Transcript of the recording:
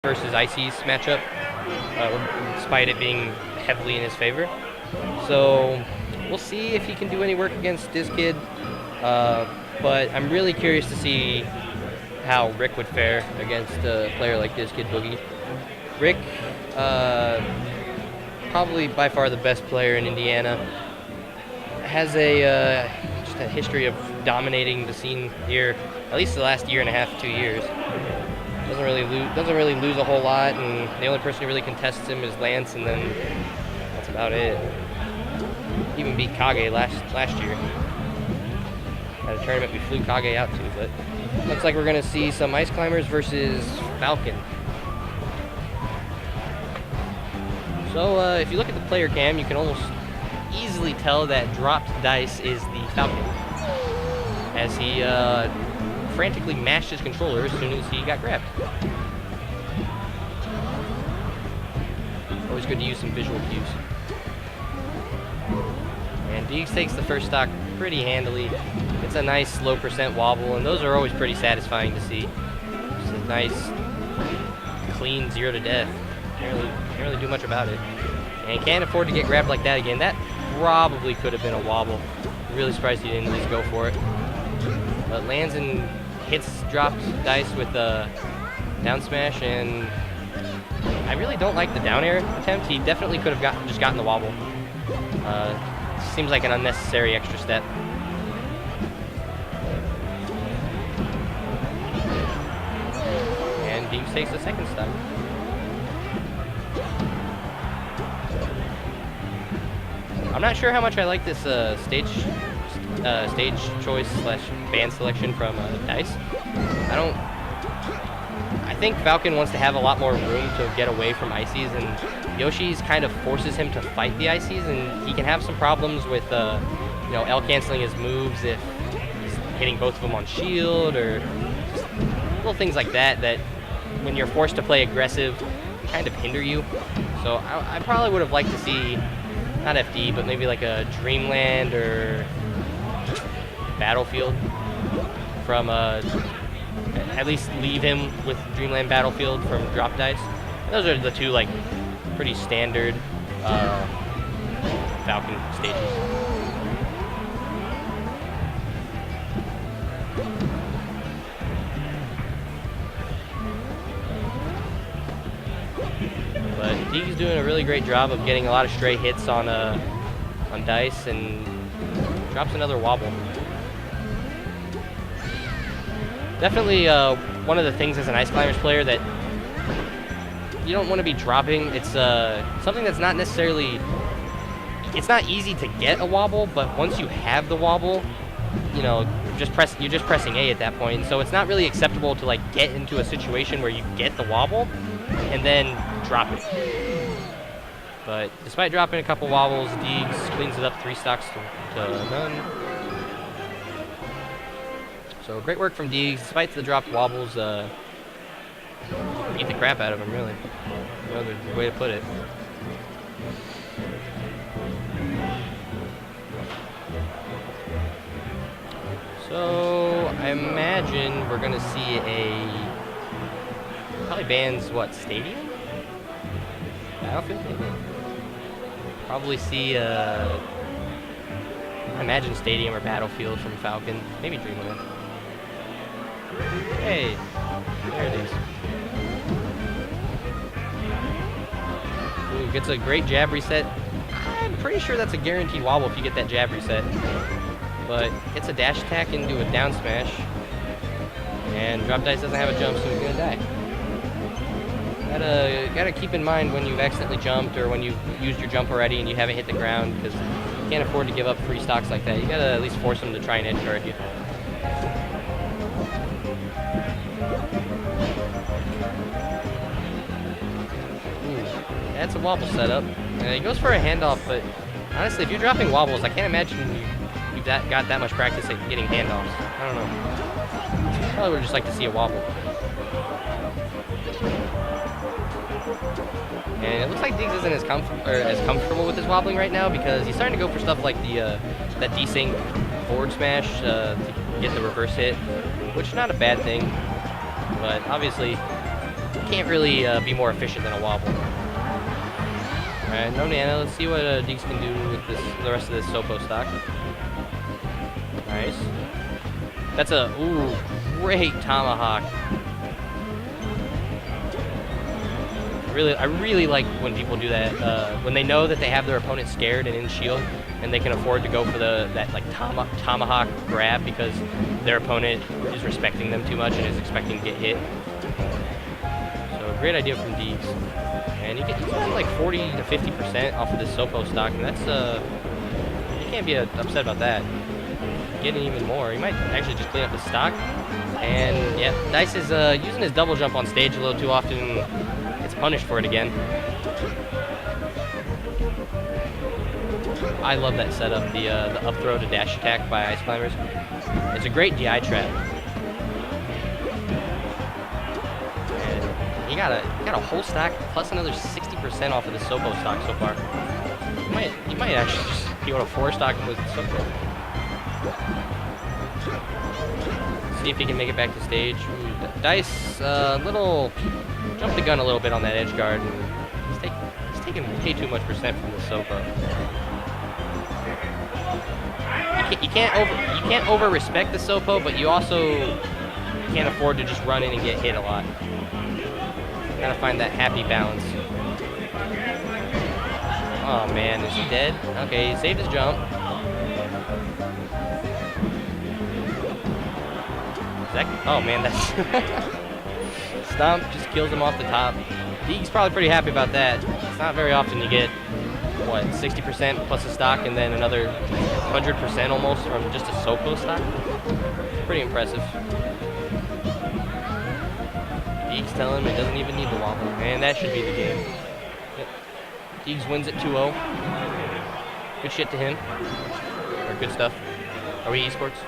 versus Icy's matchup, despite it being heavily in his favor. So we'll see if he can do any work against this kid. But I'm really curious to see how Rick would fare against a player like this kid Boogie. Rick, probably by far the best player in Indiana, has just a history of dominating the scene here, at least the last year and a half, 2 years. Doesn't really lose a whole lot, and the only person who really contests him is Lance, and then that's about it. Even beat Kage last year at a tournament we flew Kage out to, but looks like we're gonna see some Ice Climbers versus Falcon. So if you look at the player cam, you can almost easily tell that Dropped Dice is the Falcon, as he frantically mashed his controller as soon as he got grabbed. Always good to use some visual cues. And DEEGS takes the first stock pretty handily. It's a nice low percent wobble, and those are always pretty satisfying to see. Just a nice, clean 0 to death. Can't really do much about it. And can't afford to get grabbed like that again. That probably could have been a wobble. Really surprised he didn't at least go for it. But lands and hits Dropped Dice with the down smash, and I really don't like the down air attempt. He definitely could have just gotten the wobble. Seems like an unnecessary extra step. And DEEGS takes the second stock. I'm not sure how much I like this stage choice / band selection from Dice. I think Falcon wants to have a lot more room to get away from Icies, and Yoshi's kind of forces him to fight the Icies, and he can have some problems with L canceling his moves if he's hitting both of them on shield, or just little things like that when you're forced to play aggressive kind of hinder you. So I probably would have liked to see not FD, but maybe like a Dreamland or Battlefield from at least leave him with Dreamland Battlefield from Drop Dice. Those are the two pretty standard Falcon stages. But DEEGS doing a really great job of getting a lot of stray hits on Dice, and drops another wobble. Definitely one of the things as an Ice Climbers player that you don't want to be dropping. It's something that's not necessarily... It's not easy to get a wobble, but once you have the wobble, you're just pressing A at that point. So it's not really acceptable to get into a situation where you get the wobble and then drop it. But despite dropping a couple wobbles, DEEGS cleans it up 3 stocks to none. So great work from DEEGS. Despite the dropped wobbles, beat the crap out of him, really. No other way to put it. So I imagine we're gonna see probably bans Stadium? Battlefield, maybe? Probably see I imagine Stadium or Battlefield from Falcon. Maybe Dreamland. Hey, there it is. Ooh, gets a great jab reset. I'm pretty sure that's a guaranteed wobble if you get that jab reset. But gets a dash attack into a down smash. And Drop Dice doesn't have a jump, so he's gonna die. Gotta keep in mind when you've accidentally jumped, or when you've used your jump already and you haven't hit the ground, because you can't afford to give up free stocks like that. You gotta at least force them to try and edge guard you. That's a wobble setup. He goes for a handoff, but honestly, if you're dropping wobbles, I can't imagine you've got that much practice at getting handoffs. I don't know. Probably would just like to see a wobble. And it looks like DEEGS isn't as comfortable with his wobbling right now, because he's starting to go for stuff like that desync forward smash to get the reverse hit, which is not a bad thing. But obviously, can't really be more efficient than a wobble. Alright, no nano. Let's see what DEEGS can do with the rest of this Sopo stock. Nice. That's a great tomahawk. I really like when people do that. When they know that they have their opponent scared and in shield, and they can afford to go for that like tomahawk grab because their opponent is respecting them too much and is expecting to get hit. So great idea from DEEGS. And he's getting like 40 to 50% off of this Sopo stock, and that's you can't be upset about that. Getting even more. He might actually just clean up his stock. And yeah, Dice is using his double jump on stage a little too often. Gets punished for it again. I love that setup, the up throw to dash attack by Ice Climbers. It's a great DI trap. And he got a whole stack plus another 60% off of the Sopo stock so far. He might actually just be able to 4-stock him with Sopo. See if he can make it back to stage. Ooh, Dice, little jumped the gun a little bit on that edge guard. He's taking way too much percent from the Sopo. You can't over respect the Sopo, but you also can't afford to just run in and get hit a lot. You gotta find that happy balance. Oh man, is he dead? Okay, he saved his jump. Oh man, that's Stomp just kills him off the top. DEEGS probably pretty happy about that. It's not very often you get, what, 60% plus a stock and then another 100% almost from just a Sopo stock. Pretty impressive. DEEGS telling him he doesn't even need the wobble, and that should be the game. Yep. DEEGS wins at 2-0. Good shit to him. Or good stuff. Are we esports?